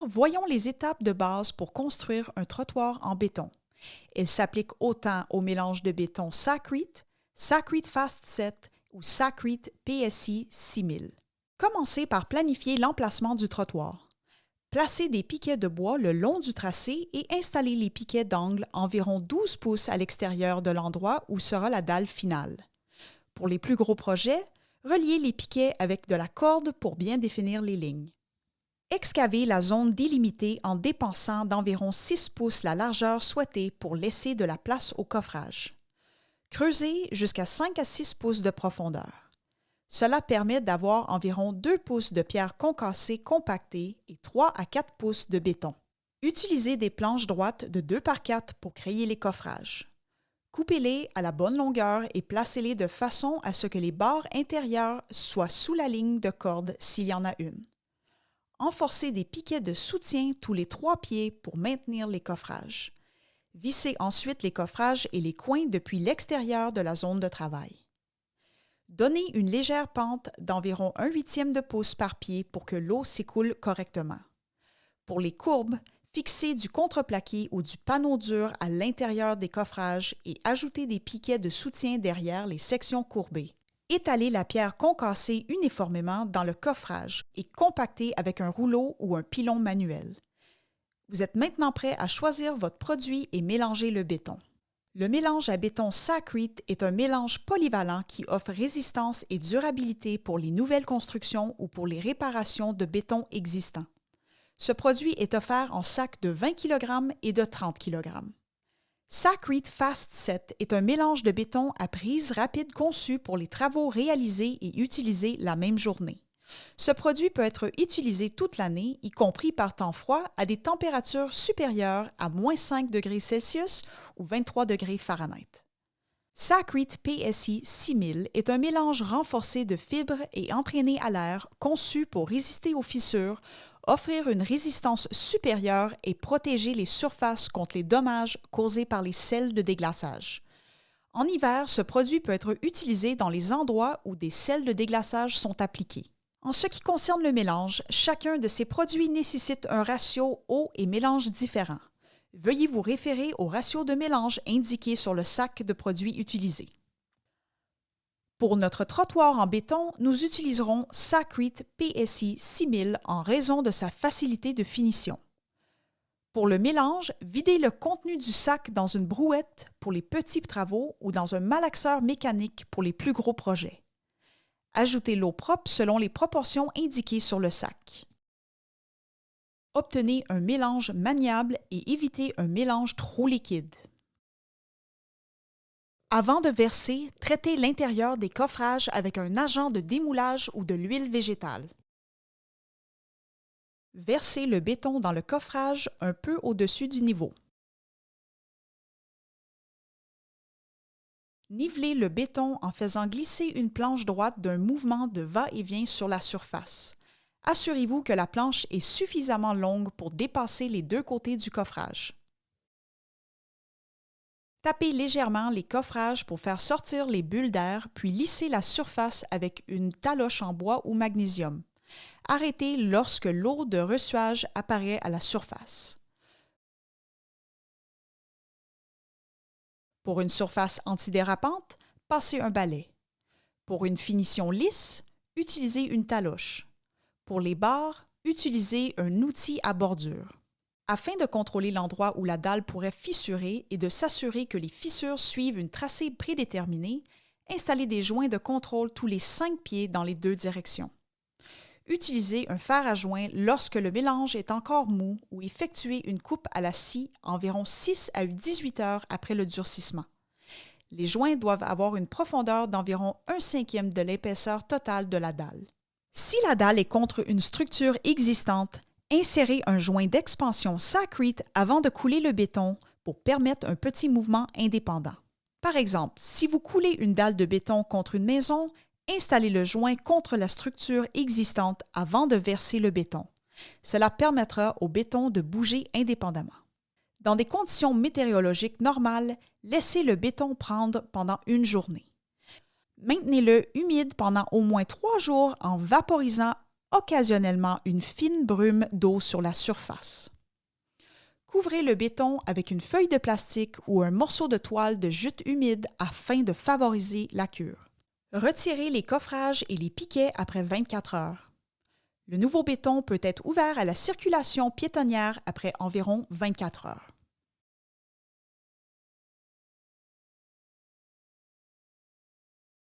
Voyons les étapes de base pour construire un trottoir en béton. Elles s'appliquent autant au mélange de béton Sakrete, Sakrete Fast Set ou Sakrete PSI 6000. Commencez par planifier l'emplacement du trottoir. Placez des piquets de bois le long du tracé et installez les piquets d'angle environ 12 pouces à l'extérieur de l'endroit où sera la dalle finale. Pour les plus gros projets, reliez les piquets avec de la corde pour bien définir les lignes. Excavez la zone délimitée en dépensant d'environ 6 pouces la largeur souhaitée pour laisser de la place au coffrage. Creusez jusqu'à 5 à 6 pouces de profondeur. Cela permet d'avoir environ 2 pouces de pierre concassée compactée et 3 à 4 pouces de béton. Utilisez des planches droites de 2 par 4 pour créer les coffrages. Coupez-les à la bonne longueur et placez-les de façon à ce que les barres intérieures soient sous la ligne de corde s'il y en a une. Enforcez des piquets de soutien tous les 3 pieds pour maintenir les coffrages. Vissez ensuite les coffrages et les coins depuis l'extérieur de la zone de travail. Donnez une légère pente d'environ 1/8 de pouce par pied pour que l'eau s'écoule correctement. Pour les courbes, fixez du contreplaqué ou du panneau dur à l'intérieur des coffrages et ajoutez des piquets de soutien derrière les sections courbées. Étalez la pierre concassée uniformément dans le coffrage et compactez avec un rouleau ou un pilon manuel. Vous êtes maintenant prêt à choisir votre produit et mélanger le béton. Le mélange à béton Sakrete est un mélange polyvalent qui offre résistance et durabilité pour les nouvelles constructions ou pour les réparations de béton existants. Ce produit est offert en sacs de 20 kg et de 30 kg. Sakrete Fast Set est un mélange de béton à prise rapide conçu pour les travaux réalisés et utilisés la même journée. Ce produit peut être utilisé toute l'année, y compris par temps froid, à des températures supérieures à -5 degrés Celsius ou 23 degrés Fahrenheit. Sakrete PSI 6000 est un mélange renforcé de fibres et entraîné à l'air conçu pour résister aux fissures, offrir une résistance supérieure et protéger les surfaces contre les dommages causés par les sels de déglaçage. En hiver, ce produit peut être utilisé dans les endroits où des sels de déglaçage sont appliqués. En ce qui concerne le mélange, chacun de ces produits nécessite un ratio eau et mélange différent. Veuillez vous référer au ratio de mélange indiqué sur le sac de produits utilisé. Pour notre trottoir en béton, nous utiliserons Sakrete PSI 6000 en raison de sa facilité de finition. Pour le mélange, videz le contenu du sac dans une brouette pour les petits travaux ou dans un malaxeur mécanique pour les plus gros projets. Ajoutez l'eau propre selon les proportions indiquées sur le sac. Obtenez un mélange maniable et évitez un mélange trop liquide. Avant de verser, traitez l'intérieur des coffrages avec un agent de démoulage ou de l'huile végétale. Versez le béton dans le coffrage un peu au-dessus du niveau. Nivelez le béton en faisant glisser une planche droite d'un mouvement de va-et-vient sur la surface. Assurez-vous que la planche est suffisamment longue pour dépasser les 2 côtés du coffrage. Tapez légèrement les coffrages pour faire sortir les bulles d'air, puis lissez la surface avec une taloche en bois ou magnésium. Arrêtez lorsque l'eau de ressuage apparaît à la surface. Pour une surface antidérapante, passez un balai. Pour une finition lisse, utilisez une taloche. Pour les barres, utilisez un outil à bordure. Afin de contrôler l'endroit où la dalle pourrait fissurer et de s'assurer que les fissures suivent une tracée prédéterminée, installez des joints de contrôle tous les 5 pieds dans les 2 directions. Utilisez un fer à joint lorsque le mélange est encore mou ou effectuez une coupe à la scie environ 6 à 18 heures après le durcissement. Les joints doivent avoir une profondeur d'environ 1/5 de l'épaisseur totale de la dalle. Si la dalle est contre une structure existante, insérez un joint d'expansion Sakrete avant de couler le béton pour permettre un petit mouvement indépendant. Par exemple, si vous coulez une dalle de béton contre une maison, installez le joint contre la structure existante avant de verser le béton. Cela permettra au béton de bouger indépendamment. Dans des conditions météorologiques normales, laissez le béton prendre pendant une journée. Maintenez-le humide pendant au moins 3 jours en vaporisant occasionnellement une fine brume d'eau sur la surface. Couvrez le béton avec une feuille de plastique ou un morceau de toile de jute humide afin de favoriser la cure. Retirez les coffrages et les piquets après 24 heures. Le nouveau béton peut être ouvert à la circulation piétonnière après environ 24 heures.